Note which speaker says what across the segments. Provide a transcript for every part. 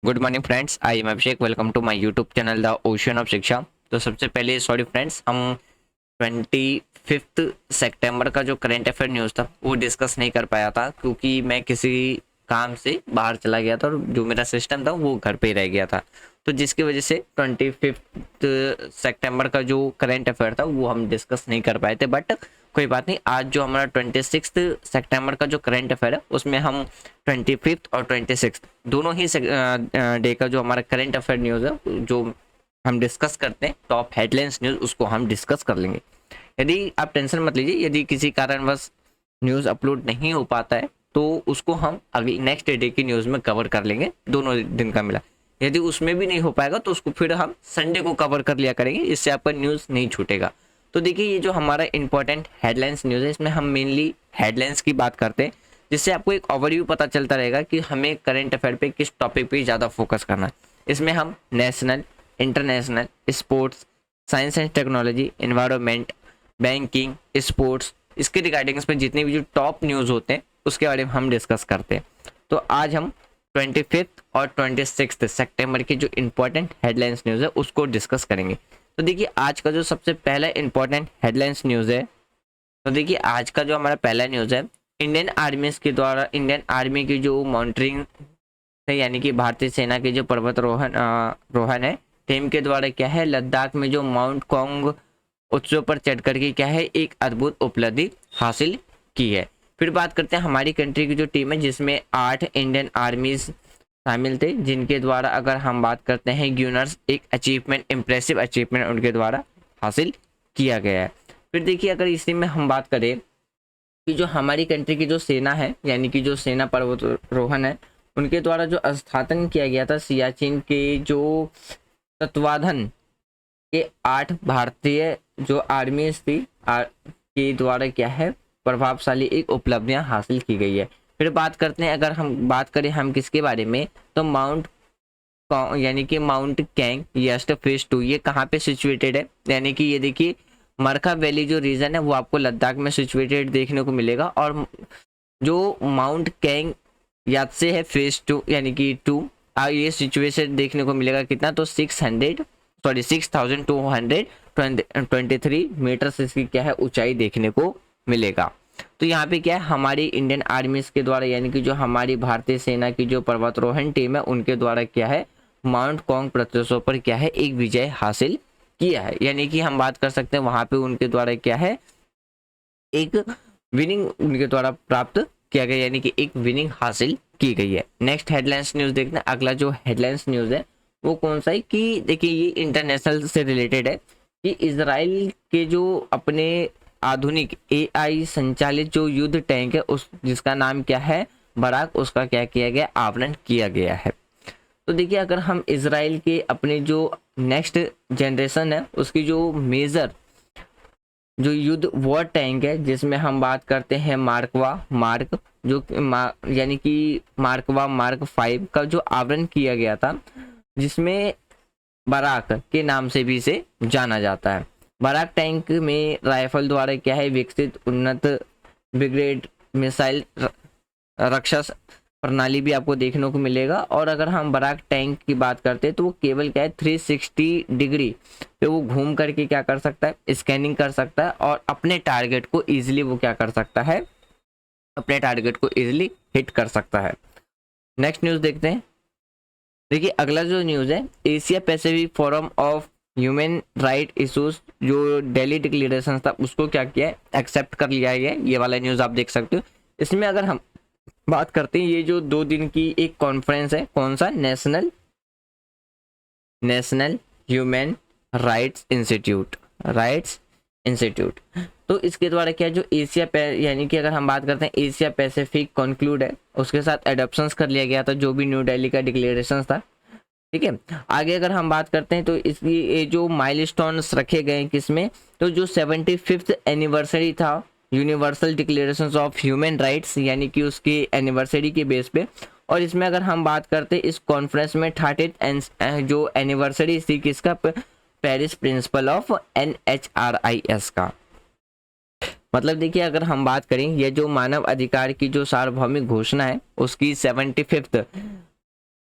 Speaker 1: Good morning friends, I am Abhishek. Welcome to my YouTube channel the ocean of Shiksha. तो सबसे पहले sorry friends, हम 25 सितंबर का जो करंट अफेयर न्यूज़ था वो डिस्कस नहीं कर पाया था क्योंकि मैं किसी काम से बाहर चला गया था और जो मेरा सिस्टम था वो घर पे ही रह गया था। तो जिसकी वजह से 25 सितंबर का जो करंट अफेयर था वो हम डिस्कस नहीं कर पाए थे। बट कोई बात नहीं, आज जो हमारा 26 सितंबर का जो करंट अफेयर है उसमें हम 25 और 26 दोनों ही डे का जो हमारा करंट अफेयर न्यूज़ है जो हम डिस्कस करते हैं, टॉप हेडलाइंस न्यूज़, उसको हम डिस्कस कर लेंगे। यदि आप टेंशन मत लीजिए, यदि किसी कारणवश न्यूज़ अपलोड नहीं हो पाता है तो उसको हम अगली नेक्स्ट डे की न्यूज़ में कवर कर लेंगे, दोनों दिन का मिला। यदि उसमें भी नहीं हो पाएगा तो उसको फिर हम संडे को कवर कर लिया करेंगे, इससे आपका न्यूज़ नहीं छूटेगा। तो देखिए, ये जो हमारा इंपॉर्टेंट हेडलाइंस न्यूज़ है इसमें हम मेनली हेडलाइंस की बात करते हैं, जिससे आपको एक ओवरव्यू पता चलता रहेगा कि हमें करंट अफेयर पे किस टॉपिक पे ज़्यादा फोकस करना है। इसमें हम national, international, sports, science and technology, environment, banking, sports, इसके रिगार्डिंग में जितने भी जो टॉप न्यूज़ होते हैं उसके बारे में हम डिस्कस करते हैं। तो आज हम 25 और 26 सितंबर की जो इंपॉर्टेंट हेडलाइंस न्यूज़ है उसको डिस्कस करेंगे। तो देखिए, आज का जो सबसे पहला इंपॉर्टेंट हेडलाइंस न्यूज़ है, तो देखिए आज का जो हमारा पहला न्यूज़ है, इंडियन आर्मी के द्वारा, इंडियन आर्मी की जो मॉनिटरिंग है यानी कि भारतीय सेना के जो रोहन है टीम के द्वारा क्या है, लद्दाख में जो माउंट कॉन्ग उत्सव पर चढ़ करके क्या है एक अद्भुत उपलब्धि हासिल की है। फिर बात करते हैं हमारी कंट्री की जो टीम है जिसमें 8 इंडियन आर्मीज शामिल थे, जिनके द्वारा अगर हम बात करते हैं ग्यूनर्स, एक अचीवमेंट, इंप्रेसिव अचीवमेंट उनके द्वारा हासिल किया गया है। फिर देखिए, अगर इसी में हम बात करें कि जो हमारी कंट्री की जो सेना है यानी कि जो सेना पर्वतारोहण है उनके द्वारा जो स्थापन किया गया था सियाचिन के जो तत्वाधान के 8 भारतीय जो आर्मी थी के द्वारा क्या है प्रभावशाली एक उपलब्धियां हासिल की गई है। फिर बात करते हैं, अगर हम बात करें हम किसके बारे में, तो माउंट यानी कि माउंट कैंग यस्ट फेज 2 ये कहाँ पे सिचुएटेड है, यानी कि ये देखिए मरखा वैली जो रीजन है वो आपको लद्दाख में सिचुएटेड देखने को मिलेगा। और जो माउंट कैंग याद से है फेज 2 यानी कि 2, ये सिचुएशन देखने को मिलेगा कितना, तो 6223 मीटर से इसकी क्या है ऊंचाई देखने को मिलेगा। तो यहाँ पे क्या है हमारी इंडियन आर्मीज के द्वारा यानी कि जो हमारी भारतीय सेना की जो पर्वतारोहण टीम है उनके द्वारा क्या है माउंट कॉन्ग प्रदेशों पर क्या है एक विजय हासिल किया है, यानी कि हम बात कर सकते हैं वहां पे उनके द्वारा क्या है एक विनिंग उनके द्वारा प्राप्त किया गया, यानी कि एक विनिंग हासिल की गई है। नेक्स्ट हेडलाइंस न्यूज देखते हैं। अगला जो हेडलाइंस न्यूज है वो कौन सा है कि देखिए ये इंटरनेशनल से रिलेटेड है कि इजराइल के जो अपने आधुनिक एआई संचालित जो युद्ध टैंक है उस जिसका नाम क्या है बराक, उसका क्या किया गया आवरण किया गया है। तो देखिए, अगर हम इजराइल के अपने जो नेक्स्ट जनरेशन है उसकी जो मेजर जो युद्ध वॉर टैंक है जिसमें हम बात करते हैं मार्क जो यानी कि मार्कवा मार्क 5 का जो आवरण किया गया था, जिसमें बराक के नाम से भी इसे जाना जाता है। बराक टैंक में राइफल द्वारा क्या है विकसित उन्नत ब्रिगेड मिसाइल रक्षा प्रणाली भी आपको देखने को मिलेगा। और अगर हम बराक टैंक की बात करते हैं तो वो केवल क्या है 360 डिग्री पे वो घूम करके क्या कर सकता है स्कैनिंग कर सकता है और अपने टारगेट को इजीली वो क्या कर सकता है अपने टारगेट को इजीली हिट कर सकता है। नेक्स्ट न्यूज़ देखते हैं। देखिए, अगला जो न्यूज़ है, Asia Pacific forum of human right issues जो दिल्ली डिक्लेरेशन था उसको क्या किया है एक्सेप्ट कर लिया है। ये वाला न्यूज़ आप देख सकते हो। इसमें अगर हम बात करते हैं ये जो 2 दिन की एक कॉन्फ्रेंस है, कौन सा, नेशनल ह्यूमन राइट्स इंस्टीट्यूट। तो इसके द्वारा क्या जो यानी कि अगर हम बात करते हैं एशिया पैसिफिक कॉन्क्लूड है उसके साथ एडॉप्शंस कर लिया गया था जो भी न्यू दिल्ली का डिक्लेरेशन था। ठीक है, आगे अगर हम बात करते हैं तो इसकी ये जो माइलस्टोन्स रखे गए हैं किसमें, तो जो 75th एनिवर्सरी था universal declaration of human rights यानी कि उसकी एनिवर्सरी के बेस पे। और इसमें अगर हम बात करते हैं इस कॉन्फ्रेंस में 30th जो एनिवर्सरी थी किसका, पेरिस प्रिंसिपल ऑफ NHRIS का। मतलब देखिए, अगर हम बात करें ये जो मानव अधिकार की जो सार्वभौमिक घोषणा है उसकी 75th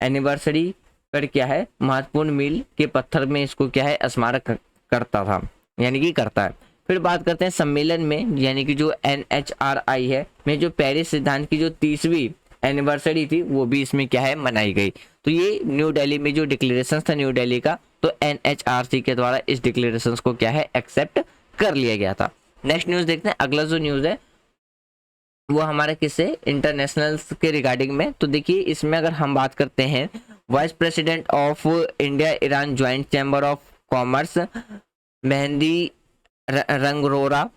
Speaker 1: एनिवर्सरी पर क्या है महत्वपूर्ण मील के पत्थर में इसको क्या है स्मारक करता था, यानी कि करता है। फिर बात करते हैं सम्मेलन में, यानी कि जो NHRI है में जो पेरिस सिद्धांत की जो 30वीं एनिवर्सरी थी वो भी इसमें क्या है मनाई गई। तो ये न्यू दिल्ली में जो डिक्लेरेशन था न्यू दिल्ली का, तो NHRC के द्वारा इस डिक्लेरेशन को क्या है एक्सेप्ट कर लिया गया था। नेक्स्ट न्यूज देखते हैं। अगला जो न्यूज है वो हमारा किससे इंटरनेशनल के रिगार्डिंग में। तो देखिए इसमें अगर हम बात करते हैं vice president of India Iran joint chamber of commerce Mehdi रंगरोरा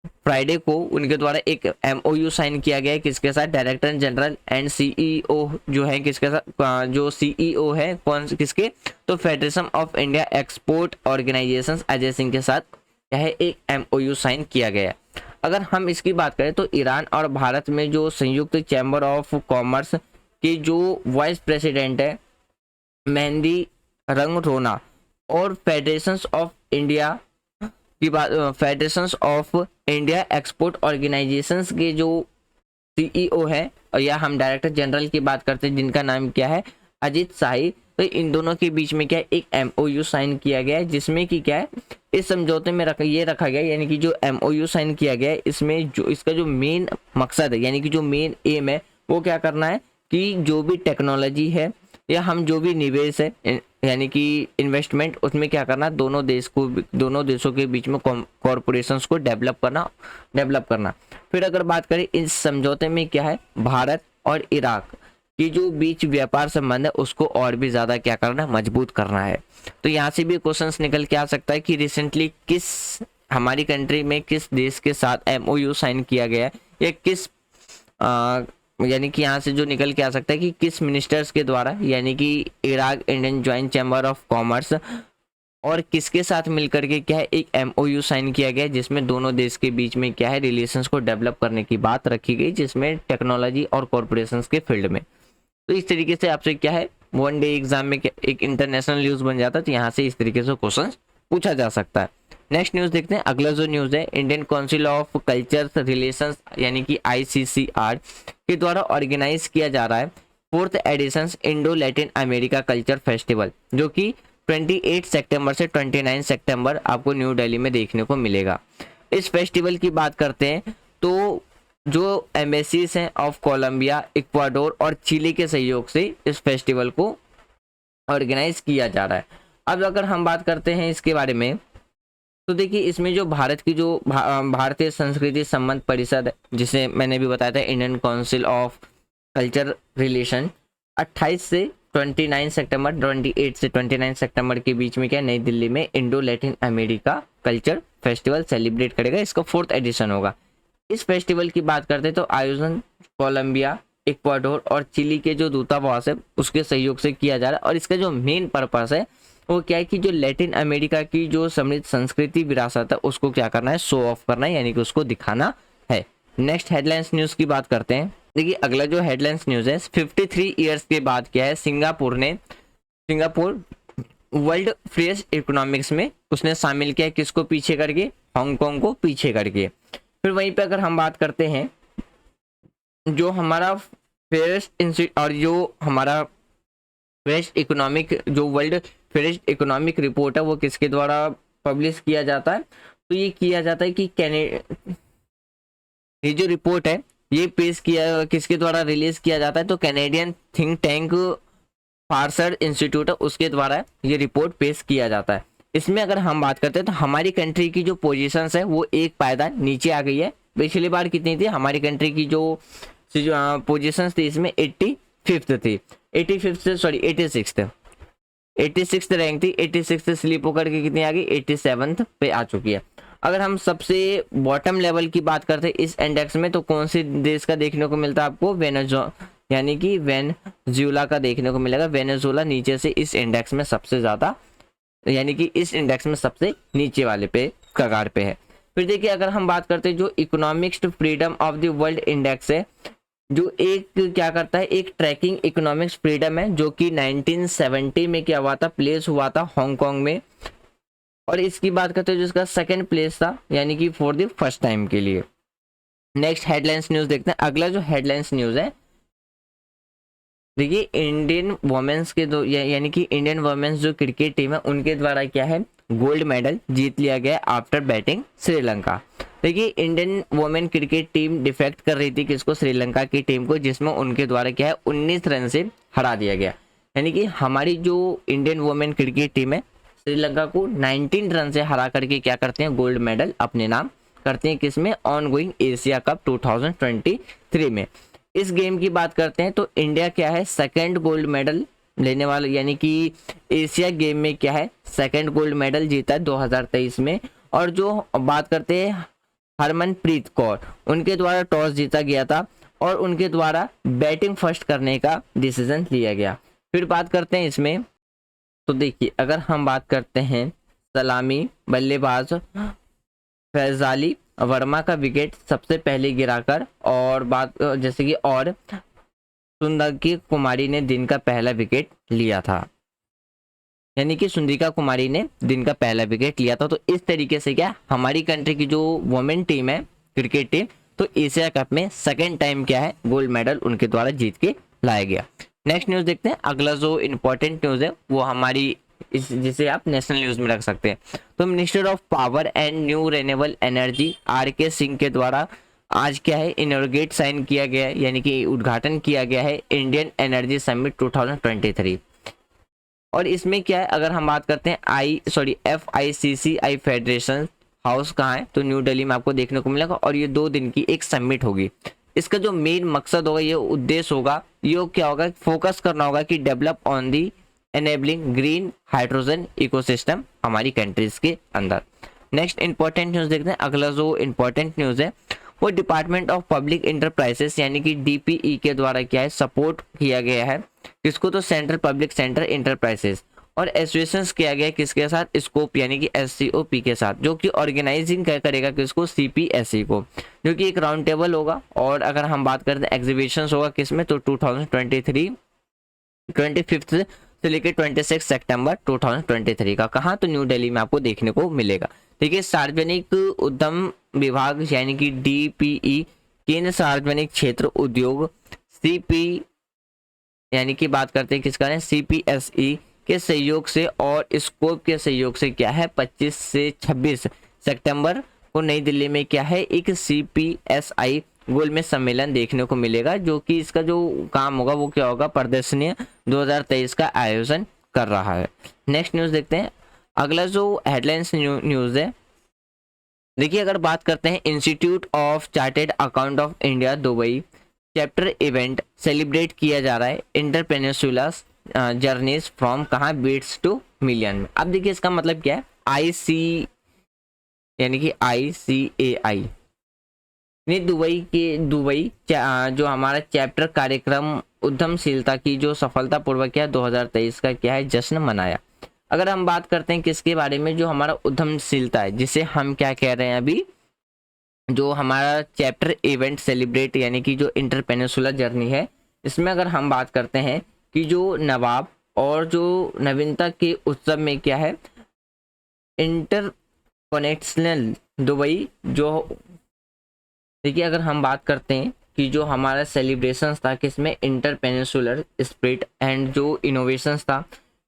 Speaker 1: फ्राइडे को उनके द्वारा एक MOU साइन किया गया है किसके साथ, डायरेक्टर जनरल एंड CEO जो है किसके साथ, जो CEO है कौन किसके, तो federation of India export organisation Ajay Singh के साथ क्या है एक MOU साइन किया गया है। अगर हम इसकी बात करें तो ईरान और भारत में जो संयुक्त चैम्बर ऑफ कॉमर्स के जो वाइस प्रेसिडेंट है मेहंदी रंगरोना और फेडरेशन ऑफ इंडिया की बात, federation of India export organisations के जो CEO है और या हम डायरेक्टर जनरल की बात करते हैं जिनका नाम क्या है अजीत शाही, तो इन दोनों के बीच में क्या एक MOU साइन किया गया है जिसमें कि क्या है इस समझौते में रखा गया, यानी कि जो MOU साइन किया गया है इसमें जो इसका जो मेन मकसद है यानी कि जो मेन एम है वो क्या करना है कि जो भी टेक्नोलॉजी है या हम जो भी निवेश है यानी कि इन्वेस्टमेंट उसमें क्या करना, दोनों देशों के बीच में कॉरपोरेशंस को डेवलप करना। फिर अगर बात करें इस समझौते में क्या है भारत और इराक की जो बीच व्यापार संबंध है उसको और भी ज्यादा क्या करना है मजबूत करना है। तो यहाँ से भी क्वेश्चंस निकल के आ सकता है कि रिसेंटली किस हमारी कंट्री में किस देश के साथ MOU साइन किया गया है या किस यानी कि यहाँ से जो निकल के आ सकता है कि किस मिनिस्टर्स के द्वारा, यानी कि Iraq Indian joint chamber of commerce और किसके साथ मिलकर के क्या है एक MOU साइन किया गया जिसमें दोनों देश के बीच में क्या है रिलेशंस को डेवलप करने की बात रखी गई जिसमें टेक्नोलॉजी और कॉरपोरेशंस के फील्ड में। तो इस तरीके से आपसे क्या है वन डे एग्जाम में एक इंटरनेशनल न्यूज बन जाता है, तो यहाँ से इस तरीके से क्वेश्चन पूछा जा सकता है। नेक्स्ट न्यूज देखते हैं। अगला जो न्यूज है Indian council of culture relations यानी कि ICCR के द्वारा ऑर्गेनाइज किया जा रहा है 4th edition Indo Latin America culture festival, जो कि 28 सितंबर से 29 सितंबर आपको न्यू दिल्ली में देखने को मिलेगा। इस फेस्टिवल की बात करते हैं तो जो एम्बेसीज हैं ऑफ कोलंबिया, इक्वाडोर और चिली के सहयोग से इस फेस्टिवल को ऑर्गेनाइज किया जा रहा है। अब अगर हम बात करते हैं इसके बारे में तो देखिए इसमें जो भारत की जो भारतीय संस्कृति संबंध परिषद है जिसे मैंने भी बताया था Indian council of culture relation 28 से 29 सितंबर 28 से 29 सितंबर के बीच में क्या नई दिल्ली में Indo Latin America culture festival celebrate करेगा। इसका 4th एडिशन होगा। इस फेस्टिवल की बात करते तो आयोजन कोलंबिया, इक्वाडोर और चिली के जो दूतावास है उसके सहयोग से किया जा रहा है और इसका जो मेन पर्पस है वो क्या है कि जो लैटिन अमेरिका की जो समृद्ध संस्कृति विरासत है उसको क्या करना है शो ऑफ करना है, यानी कि उसको दिखाना है। नेक्स्ट हेडलाइंस न्यूज की बात करते हैं। देखिए अगला जो हेडलाइंस न्यूज है 53 ईयर्स के बाद क्या है सिंगापुर वर्ल्ड फ्रीएस्ट इकोनॉमिक्स में उसने शामिल किया, किसको पीछे करके, हांगकांग को पीछे करके। फिर वहीं पे अगर हम बात करते हैं जो हमारा फेयरेस्ट और जो हमारा फेयरेस्ट इकोनॉमिक जो वर्ल्ड फेयरेस्ट इकोनॉमिक रिपोर्ट है वो किसके द्वारा पब्लिश किया जाता है, तो ये किया जाता है कि ये जो रिपोर्ट है ये पेश किया किसके द्वारा रिलीज किया जाता है, तो कैनेडियन थिंक टैंक फार्सर इंस्टीट्यूट है उसके द्वारा ये रिपोर्ट पेश किया जाता है। इसमें अगर हम बात करते हैं तो हमारी कंट्री की जो पोजीशंस है वो एक पायदान नीचे आ गई है। पिछली बार कितनी थी हमारी कंट्री की जो पोजीशंस थी इसमें 85th थी, 86th रैंक थी, 86th स्लिप होकर के कितनी आ गई 87th पे आ चुकी है। अगर हम सबसे बॉटम लेवल की बात करते हैं इस इंडेक्स में तो कौन से देश का देखने को मिलता है आपको, यानी कि वेनेजुएला का देखने को मिलेगा। वेनेजुएला नीचे से इस इंडेक्स में सबसे ज्यादा, यानी कि इस इंडेक्स में सबसे नीचे वाले पे कगार पे है। फिर देखिए अगर हम बात करते हैं जो economics freedom of the world index है जो एक क्या करता है एक ट्रैकिंग इकोनॉमिक्स फ्रीडम है जो कि 1970 में क्या हुआ था प्लेस हुआ था हांगकांग में, और इसकी बात करते हैं जिसका सेकंड प्लेस था यानी कि फॉर द फर्स्ट टाइम के लिए। नेक्स्ट हेडलाइंस न्यूज देखते हैं। अगला जो हेडलाइंस न्यूज है देखिए इंडियन वुमेन्स के दो यानी कि इंडियन वुमेन्स जो क्रिकेट टीम है उनके द्वारा क्या है गोल्ड मेडल जीत लिया गया आफ्टर बैटिंग श्रीलंका। देखिए Indian women cricket team defect कर रही थी किसको, श्रीलंका की टीम को, जिसमें उनके द्वारा क्या है 19 रन से हरा दिया गया। यानी कि हमारी जो इंडियन वुमेन क्रिकेट टीम है श्रीलंका को 19 रन से हरा करके क्या करते हैं गोल्ड मेडल अपने नाम करते हैं, किसमें, ऑन गोइंग एशिया कप 2023 में। इस गेम की बात करते हैं तो इंडिया क्या है सेकंड गोल्ड मेडल लेने वाला, यानी कि एशिया गेम में क्या है सेकंड गोल्ड मेडल जीता है 2023 में। और जो बात करते हैं हरमनप्रीत कौर, उनके द्वारा टॉस जीता गया था और उनके द्वारा बैटिंग फर्स्ट करने का डिसीजन लिया गया। फिर बात करते हैं इसमें, तो देखिए अगर हम बात करते हैं सलामी बल्लेबाज फैजाली वर्मा का विकेट सबसे पहले गिराकर, और बात जैसे कि और सुंदकी कुमारी ने दिन का पहला विकेट लिया था, यानी कि सुंदरिका कुमारी ने दिन का पहला विकेट लिया था। तो इस तरीके से क्या हमारी कंट्री की जो वुमेन टीम है क्रिकेट टीम, तो एशिया कप में सेकंड टाइम क्या है गोल्ड मेडल उनके द्वारा जीत के लाया गया। नेक्स्ट न्यूज़ देखते हैं। अगला जो इम्पोर्टेंट न्यूज़ है वो हमारी जिसे आप नेशनल न्यूज़ में रख सकते हैं। तो minister of power and new renewable energy RK Singh के द्वारा आज क्या है इनॉग्रेट साइन किया गया है, यानी कि उद्घाटन किया गया है इंडियन एनर्जी समिट 2023। और इसमें क्या है अगर हम बात करते हैं FICCI फेडरेशन हाउस कहाँ है, तो न्यू दिल्ली में आपको देखने को मिलेगा। और ये 2 दिन की एक समिट होगी। इसका जो मेन मकसद होगा, ये उद्देश्य होगा, ये क्या होगा, फोकस करना होगा कि develop on the enabling green hydrogen ecosystem हमारी कंट्रीज के अंदर। नेक्स्ट इंपॉर्टेंट न्यूज़ देखते हैं। अगला जो इंपॉर्टेंट न्यूज़ है वो डिपार्टमेंट ऑफ पब्लिक इंटरप्राइजेस यानी कि DPE के द्वारा क्या है सपोर्ट किया गया है किसको, तो सेंट्रल पब्लिक सेंटर इंटरप्राइजेस, और एसोसिएशन किया गया किसके साथ, स्कोप यानी कि SCOP के साथ, जो कि ऑर्गेनाइजिंग क्या करेगा किसको, CPSE को, जो कि एक राउंड टेबल होगा। और अगर हम बात करते हैं एग्जीबिशन होगा किसमें, तो 2023 25 से लेकर 26 सितंबर 2023 का, कहाँ, तो न्यू दिल्ली में आपको देखने को मिलेगा। देखिए सार्वजनिक उद्यम विभाग यानी कि DPE केंद्र सार्वजनिक क्षेत्र उद्योग CP यानी कि बात करते हैं किसका है CPSE के सहयोग से और स्कोप के सहयोग से क्या है 25 से 26 सितंबर को नई दिल्ली में क्या है एक CPSI गोल में सम्मेलन देखने को मिलेगा, जो कि इसका जो काम होगा वो क्या होगा, प्रदर्शनी 2023 का आयोजन कर रहा है। नेक्स्ट न्यूज़ देखते हैं। अगला जो हेडलाइंस न्यूज़ है, देखिए अगर बात करते हैं institute of chartered account of India Dubai chapter event celebrate किया जा रहा है इंटरपेनिसुला जर्नीज फ्रॉम कहाँ बीट्स टू मिलियन में। अब देखिए इसका मतलब क्या है, यानी कि ICAI ने दुबई जो हमारा चैप्टर कार्यक्रम उद्यमशीलता की जो सफलतापूर्वक क्या 2023 का क्या है जश्न मनाया। अगर हम बात करते हैं किसके बारे में, जो हमारा उद्यमशीलता है, जिसे हम क्या कह रहे हैं अभी, जो हमारा चैप्टर इवेंट सेलिब्रेट यानी कि जो इंटरपेनिसुला जर्नी है, इसमें अगर हम बात करते हैं कि जो नवाब और जो नवीनता के उत्सव में क्या है इंटरकनेक्शनल दुबई, जो देखिए अगर हम बात करते हैं कि जो हमारा सेलिब्रेशन था किसमें इंटरपेनिसुलर स्पिरिट एंड जो इनोवेशंस था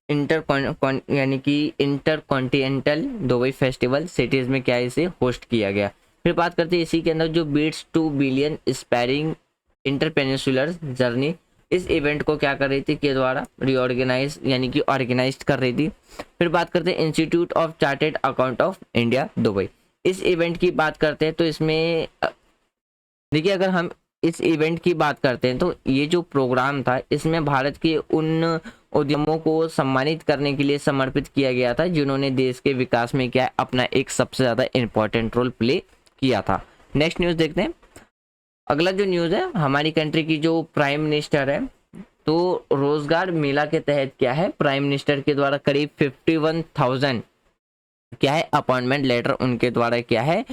Speaker 1: यानी कि इंटरकॉन्टिनेंटल दुबई फेस्टिवल सिटीज में क्या इसे होस्ट किया गया। फिर बात करते हैं इसी के अंदर जो बीट्स 2 बिलियन स्पैरिंग इंटरपेनिसुलर जर्नी, इस इवेंट को क्या कर रही थी के द्वारा रीऑर्गेनाइज यानी कि ऑर्गेनाइज कर रही थी। फिर बात करते हैं institute of chartered account of India Dubai, इस इवेंट की बात करते हैं तो इसमें देखिए अगर हम इस इवेंट की बात करते हैं तो ये जो प्रोग्राम था इसमें भारत के उन उद्यमों को सम्मानित करने के लिए समर्पित किया गया था जिन्होंने देश के विकास में क्या अपना एक सबसे ज़्यादा इम्पोर्टेंट रोल प्ले किया था। नेक्स्ट न्यूज़ देखते हैं। अगला जो न्यूज़ है हमारी कंट्री की जो प्राइम मिनिस्टर है, तो रोजगार मेला के तहत क्या है प्राइम मिनिस्टर के द्वारा करीब 51,000 क्या है अपॉइंटमेंट लेटर उनके द्वारा क्या है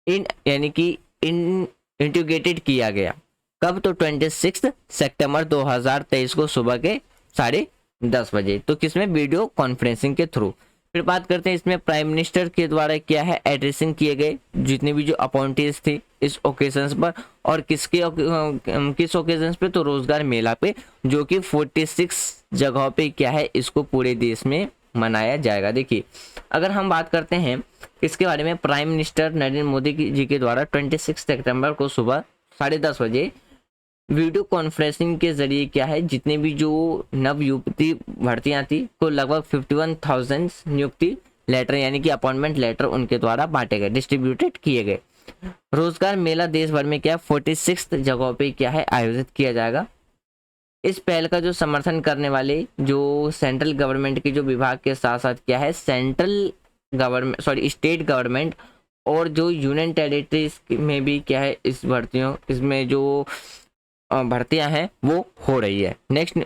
Speaker 1: यानी कि इंटीग्रेटेड किया गया। कब, तो 26 सितंबर 2023 को सुबह के 10:30 बजे, तो किसमें वीडियो कॉन्फ्रेंसिंग के थ्रू। फिर बात करते हैं इसमें प्राइम मिनिस्टर के द्वारा क्या है एड्रेसिंग किए गए जितने भी जो अपॉइंटीज थे इस ओकेजन्स पर, और किस ओकेजन्स पे, तो रोजगार मेला पे, जो कि 46 जगहों पे क्या है इसको पूरे देश में मनाया जाएगा। देखिए अगर हम बात करते हैं इसके बारे में, प्राइम मिनिस्टर नरेंद्र मोदी जी के द्वारा 26 सितंबर को सुबह 10:30 बजे वीडियो कॉन्फ्रेंसिंग के जरिए क्या है जितने भी जो नव युवती भर्तियां थी को लगभग 51,000 नियुक्ति लेटर यानी कि अपॉइंटमेंट लेटर उनके द्वारा बांटे गए, डिस्ट्रीब्यूटेड किए गए। रोजगार मेला देश भर में क्या 46 जगहों पे क्या है आयोजित किया जाएगा। इस पहल का जो समर्थन करने वाले जो सेंट्रल गवर्नमेंट के जो विभाग के साथ साथ क्या है स्टेट गवर्नमेंट और जो यूनियन टेरिटरीज में भी क्या है इस भर्तियों इसमें जो भर्तियां हैं वो हो रही है। नेक्स्ट,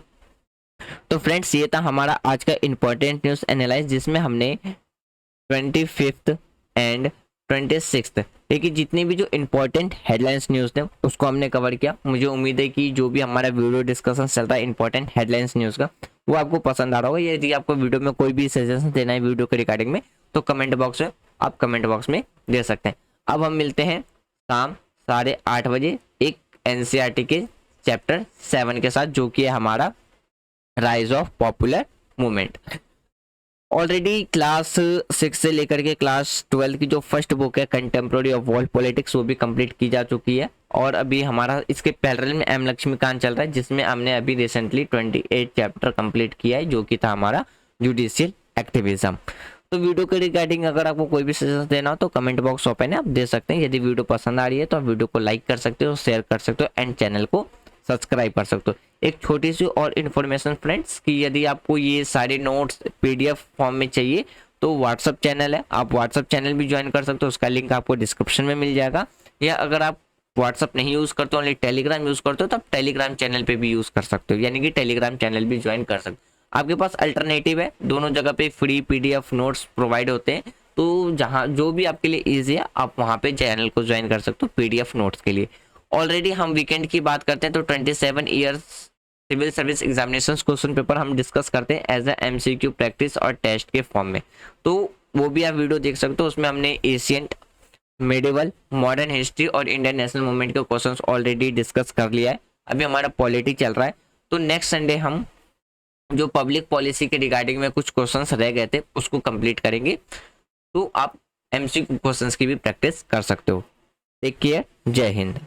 Speaker 1: तो फ्रेंड्स ये था हमारा आज का इंपॉर्टेंट न्यूज़ एनालाइज जिसमें हमने 25th एंड 26th देखिए जितनी भी जो इंपॉर्टेंट हेडलाइंस न्यूज़ थे उसको हमने कवर किया। मुझे उम्मीद है कि जो भी हमारा वीडियो डिस्कशन चल रहा है इंपॉर्टेंट हेडलाइंस न्यूज़ का वो आपको पसंद आ रहा होगा। यदि आपको वीडियो में कोई भी सजेशन देना है वीडियो के रिगार्डिंग में तो कमेंट बॉक्स में आप कमेंट बॉक्स में दे सकते हैं। अब हम मिलते हैं शाम 8:30 बजे एक एनसीईआरटी के चैप्टर 7 के साथ जो कि है हमारा rise of popular movement. Already class 6 से लेकर के क्लास 12 की जो फर्स्ट बुक है कंटेम्प्रेरी ऑफ वर्ल्ड पॉलिटिक्स वो भी कंप्लीट की जा चुकी है और अभी हमारा इसके पैरेलल में एम लक्ष्मीकांत चल रहा है जिसमें हमने अभी रिसेंटली 28 चैप्टर कंप्लीट किया है जो कि था हमारा जुडिशियल एक्टिविज्म। तो वीडियो के रिगार्डिंग अगर आपको कोई भी सजेशन देना हो तो कमेंट बॉक्स ओपन है, आप दे सकते हैं। यदि वीडियो पसंद आ रही है तो आप वीडियो को लाइक कर सकते हो, शेयर कर सकते हो एंड चैनल को सब्सक्राइब कर सकते हो। एक छोटी सी और इन्फॉर्मेशन फ्रेंड्स कि यदि आपको ये सारे नोट्स पीडीएफ फॉर्म में चाहिए तो व्हाट्सअप चैनल है, आप व्हाट्सअप चैनल भी ज्वाइन कर सकते हो, उसका लिंक आपको डिस्क्रिप्शन में मिल जाएगा। या अगर आप व्हाट्सअप नहीं यूज़ करते हो ओनली टेलीग्राम यूज़ करते हो तो आप टेलीग्राम चैनल पे भी यूज़ कर सकते हो, यानी कि टेलीग्राम चैनल भी ज्वाइन कर सकते हो। आपके पास अल्टरनेटिव है, दोनों जगह पे फ्री पीडीएफ नोट्स प्रोवाइड होते हैं, तो जहाँ जो भी आपके लिए ईजी है आप वहाँ पे चैनल को ज्वाइन कर सकते हो पीडीएफ नोट्स के लिए। ऑलरेडी हम वीकेंड की बात करते हैं तो 27 years civil service examination question paper हम डिस्कस करते हैं एज ए एमसीक्यू प्रैक्टिस और टेस्ट के फॉर्म में, तो वो भी आप वीडियो देख सकते हो। उसमें हमने एशियंट, मेडिवल, मॉडर्न हिस्ट्री और इंडियन नेशनल मूवमेंट के क्वेश्चंस ऑलरेडी डिस्कस कर लिया है। अभी हमारा पॉलिटी चल रहा है तो नेक्स्ट संडे हम जो पब्लिक पॉलिसी के रिगार्डिंग में कुछ क्वेश्चंस रह गए थे उसको कंप्लीट करेंगे, तो आप एमसीक्यू क्वेश्चंस की भी प्रैक्टिस कर सकते हो। टेक केयर, जय हिंद।